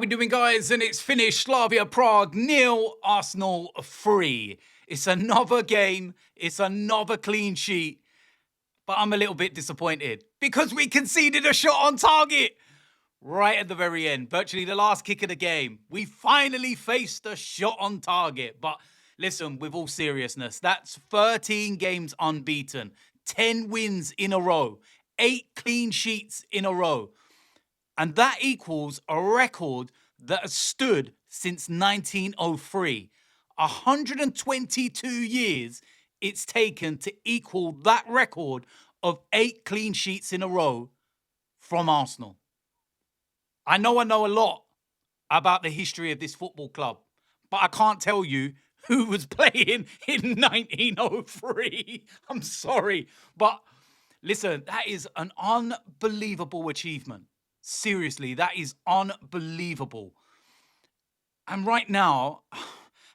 we doing, guys? And it's finished. Slavia Prague 0, Arsenal 3. It's another game. It's another clean sheet. But I'm a little bit disappointed because we conceded a shot on target right at the very end. Virtually the last kick of the game. We finally faced a shot on target. But listen, with all seriousness, that's 13 games unbeaten, 10 wins in a row, 8 clean sheets in a row. And that equals a record that has stood since 1903. 122 years it's taken to equal that record of 8 clean sheets in a row from Arsenal. I know a lot about the history of this football club, but I can't tell you who was playing in 1903. I'm sorry. But listen, that is an unbelievable achievement. Seriously, that is unbelievable. And right now,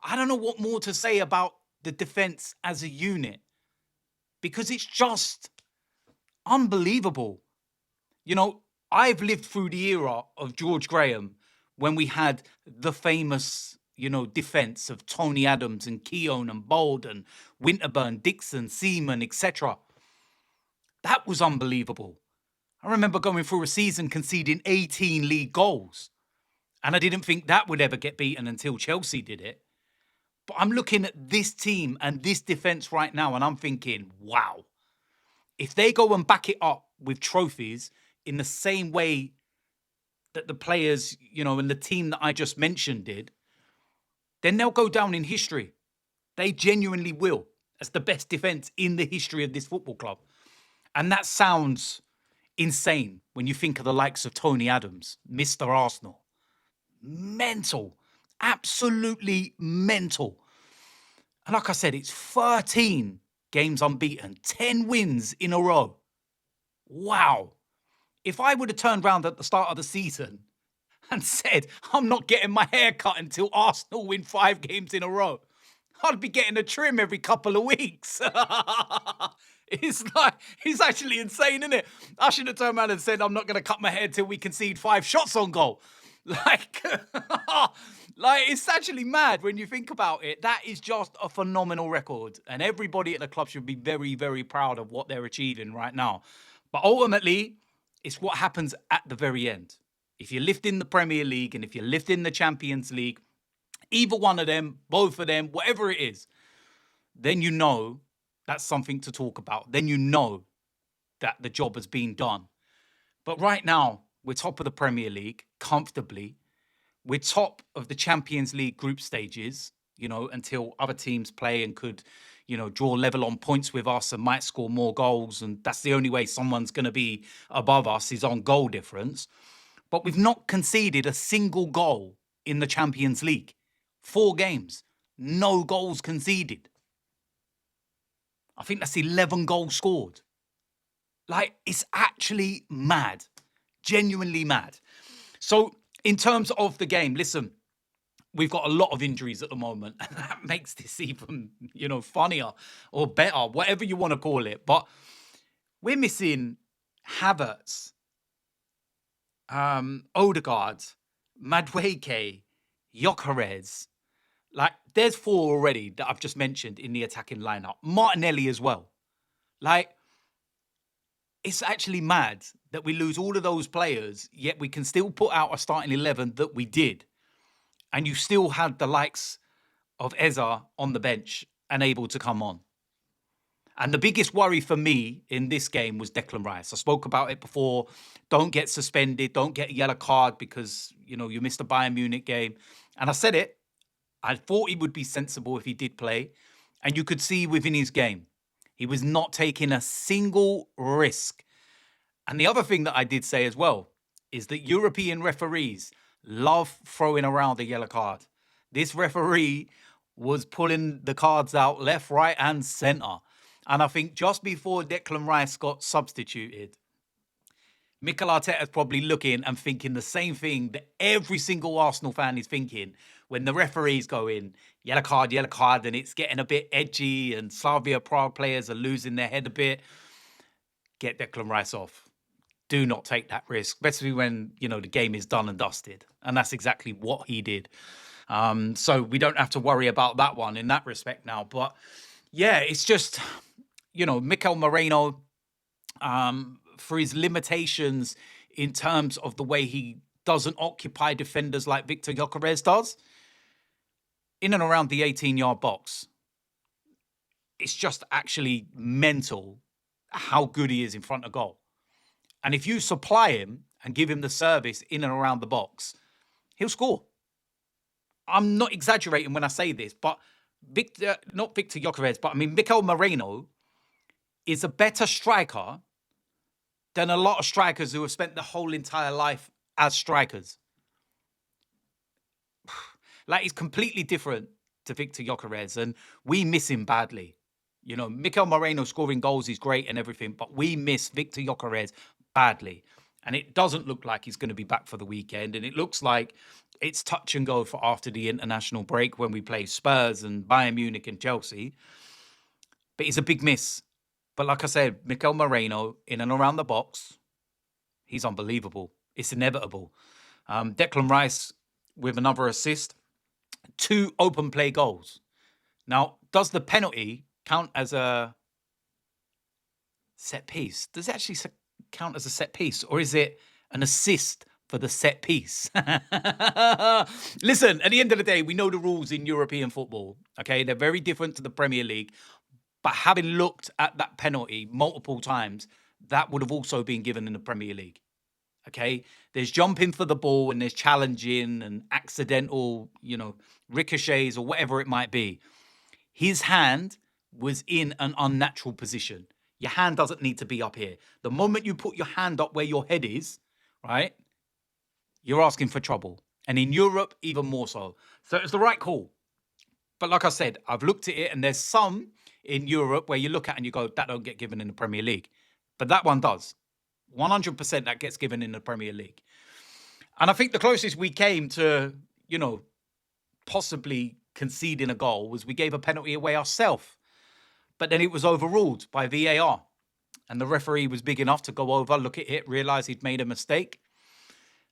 I don't know what more to say about the defense as a unit because it's just unbelievable. You know, I've lived through the era of George Graham when we had the famous, defense of Tony Adams and Keown and Bold and Winterburn, Dixon, Seaman, etc. That was unbelievable. I remember going through a season conceding 18 league goals. And I didn't think that would ever get beaten until Chelsea did it. But I'm looking at this team and this defence right now and I'm thinking, wow. If they go and back it up with trophies in the same way that the players, and the team that I just mentioned did, then they'll go down in history. They genuinely will as the best defence in the history of this football club. And that sounds insane when you think of the likes of Tony Adams, Mr. Arsenal. Mental. Absolutely mental. And like I said, it's 13 games unbeaten, 10 wins in a row. Wow. If I would have turned around at the start of the season and said, I'm not getting my hair cut until Arsenal win 5 games in a row, I'd be getting a trim every couple of weeks. It's actually insane, isn't it? I should have turned around and said, I'm not going to cut my hair till we concede 5 shots on goal. Like, it's actually mad when you think about it. That is just a phenomenal record. And everybody at the club should be very, very proud of what they're achieving right now. But ultimately, it's what happens at the very end. If you lift in the Premier League and if you lift in the Champions League, either one of them, both of them, whatever it is, then you know that's something to talk about. Then you know that the job has been done. But right now, we're top of the Premier League, comfortably. We're top of the Champions League group stages, until other teams play and could, draw level on points with us and might score more goals. And that's the only way someone's going to be above us is on goal difference. But we've not conceded a single goal in the Champions League. 4 games, no goals conceded. I think that's 11 goals scored. It's actually mad. Genuinely mad. So in terms of the game, listen, we've got a lot of injuries at the moment, and that makes this even, funnier or better, whatever you want to call it. But we're missing Havertz, Odegaard, Madueke, Gyökeres. There's 4 already that I've just mentioned in the attacking lineup. Martinelli as well. It's actually mad that we lose all of those players, yet we can still put out a starting 11 that we did. And you still had the likes of Eza on the bench and able to come on. And the biggest worry for me in this game was Declan Rice. I spoke about it before. Don't get suspended. Don't get a yellow card because, you missed a Bayern Munich game. And I said it. I thought he would be sensible if he did play. And you could see within his game, he was not taking a single risk. And the other thing that I did say as well is that European referees love throwing around a yellow card. This referee was pulling the cards out left, right, and centre. And I think just before Declan Rice got substituted, Mikel Arteta's probably looking and thinking the same thing that every single Arsenal fan is thinking when the referees go in, yellow card, and it's getting a bit edgy and Slavia Prague players are losing their head a bit. Get Declan Rice off. do not take that risk, especially when, you know, the game is done and dusted. And that's exactly what he did. So we don't have to worry about that one in that respect now. But yeah, it's just, you know, Mikel Moreno, for his limitations in terms of the way he doesn't occupy defenders like Victor Gyökeres does, in and around the 18-yard box, it's just actually mental how good he is in front of goal. And if you supply him and give him the service in and around the box, he'll score. I'm not exaggerating when I say this, but not Victor Gyökeres, but I mean, Mikel Moreno is a better striker than a lot of strikers who have spent their whole entire life as strikers. Like, he's completely different to Victor Gyökeres, and we miss him badly. You know, Mikel Moreno scoring goals is great and everything, but we miss Victor Gyökeres badly. And it doesn't look like he's going to be back for the weekend. And it looks like it's touch and go for after the international break when we play Spurs and Bayern Munich and Chelsea. But it's a big miss. But like I said, Mikel Moreno in and around the box, he's unbelievable. It's inevitable. Declan Rice with another assist, 2 open play goals. Now, does the penalty count as a set piece? Does it actually count as a set piece, or is it an assist for the set piece? Listen, at the end of the day, we know the rules in European football, okay? They're very different to the Premier League, but having looked at that penalty multiple times, that would have also been given in the Premier League, okay? There's jumping for the ball and there's challenging and accidental, you know, ricochets or whatever it might be. His hand was in an unnatural position. Your hand doesn't need to be up here. The moment you put your hand up where your head is, right, you're asking for trouble. And in Europe, even more so. So it's the right call. But like I said, I've looked at it, and there's some in Europe where you look at and you go, that don't get given in the Premier League. But that one does. 100% that gets given in the Premier League. And I think the closest we came to, you know, possibly conceding a goal was we gave a penalty away ourselves. But then it was overruled by VAR. And the referee was big enough to go over, look at it, realise he'd made a mistake,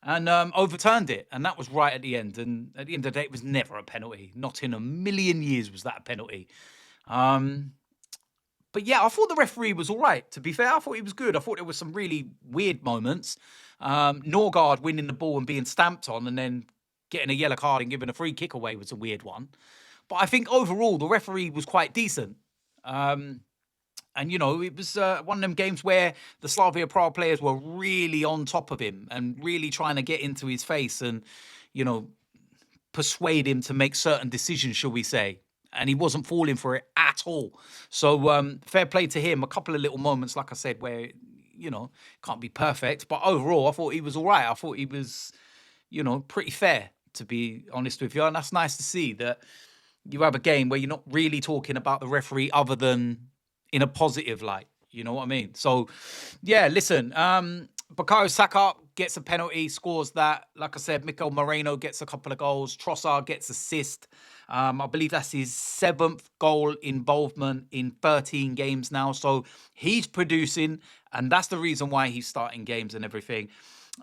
and overturned it. And that was right at the end. And at the end of the day, it was never a penalty. Not in a million years was that a penalty. But yeah, I thought the referee was all right, to be fair. I thought he was good. I thought there was some really weird moments. Norgard winning the ball and being stamped on and then getting a yellow card and giving a free kick away was a weird one. But I think overall, the referee was quite decent. And, you know, it was one of them games where the Slavia Prague players were really on top of him and really trying to get into his face and, you know, persuade him to make certain decisions, shall we say. And he wasn't falling for it at all. So fair play to him. A couple of little moments, like I said, where, you know, can't be perfect. But overall, I thought he was all right. I thought he was, you know, pretty fair, to be honest with you. And that's nice to see that you have a game where you're not really talking about the referee other than in a positive light. You know what I mean? So, yeah, listen, Bukayo Saka gets a penalty, scores that. Like I said, Mikel Moreno gets a couple of goals. Trossard gets assist. I believe that's his 7th goal involvement in 13 games now. So he's producing, and that's the reason why he's starting games and everything.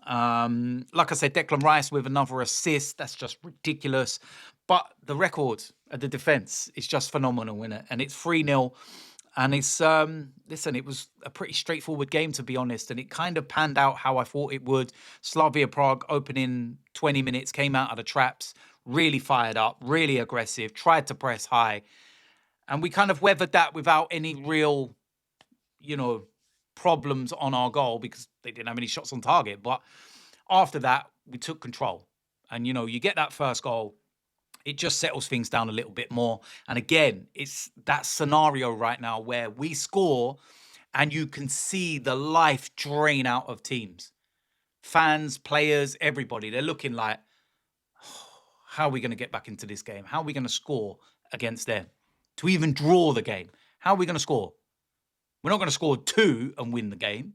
Like I said, Declan Rice with another assist. That's just ridiculous. But the record of the defence is just phenomenal, isn't it? And it's 3-0. And it's, listen, it was a pretty straightforward game, to be honest. And it kind of panned out how I thought it would. Slavia Prague opening 20 minutes, came out of the traps, really fired up, really aggressive, tried to press high. And we kind of weathered that without any real, you know, problems on our goal because they didn't have any shots on target. But after that, we took control. And, you know, you get that first goal, it just settles things down a little bit more. And again, it's that scenario right now where we score and you can see the life drain out of teams. Fans, players, everybody, they're looking like, oh, how are we going to get back into this game? How are we going to score against them? To even draw the game, how are we going to score? We're not going to score 2 and win the game.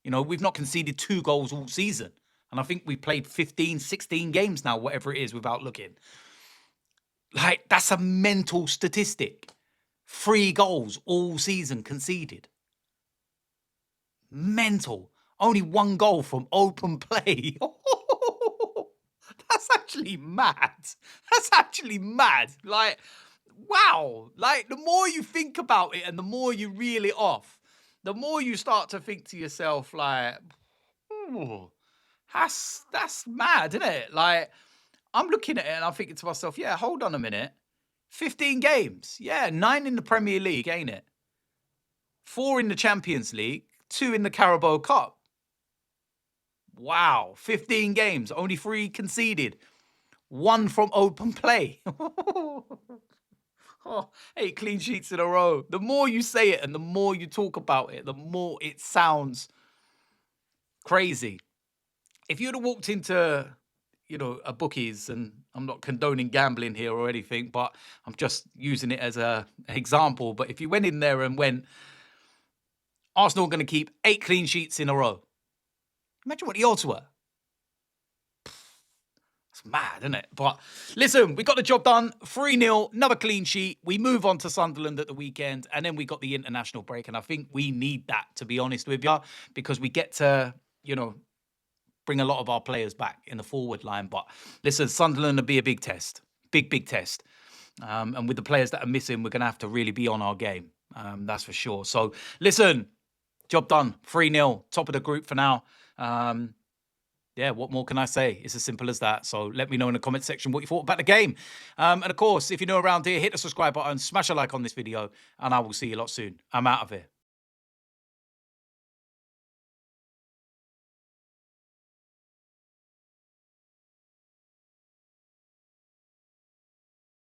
You know, we've not conceded 2 goals all season. And I think we played 15, 16 games now, whatever it is, without looking. Like, that's a mental statistic. 3 goals all season conceded. Mental. Only 1 goal from open play. That's actually mad. That's actually mad. Like, wow. Like, the more you think about it and the more you reel it off, the more you start to think to yourself, like, ooh, that's mad, isn't it? Like, I'm looking at it and I'm thinking to myself, yeah, hold on a minute. 15 games. Yeah, 9 in the Premier League, ain't it? 4 in the Champions League, 2 in the Carabao Cup. Wow, 15 games, only 3 conceded. 1 from open play. 8 clean sheets in a row. The more you say it and the more you talk about it, the more it sounds crazy. If you'd have walked into, a bookies, and I'm not condoning gambling here or anything, but I'm just using it as an example. But if you went in there and went, Arsenal are going to keep 8 clean sheets in a row. Imagine what the odds were. It's mad, isn't it? But listen, we got the job done. 3-0, another clean sheet. We move on to Sunderland at the weekend, and then we got the international break. And I think we need that, to be honest with you, because we get to, bring a lot of our players back in the forward line. But listen, Sunderland will be a big test. Big test. And with the players that are missing, we're going to have to really be on our game. That's for sure. So listen, job done. 3-0, top of the group for now. Yeah, what more can I say? It's as simple as that. So let me know in the comment section what you thought about the game. And of course, if you're new around here, hit the subscribe button, smash a like on this video, and I will see you a lot soon. I'm out of here.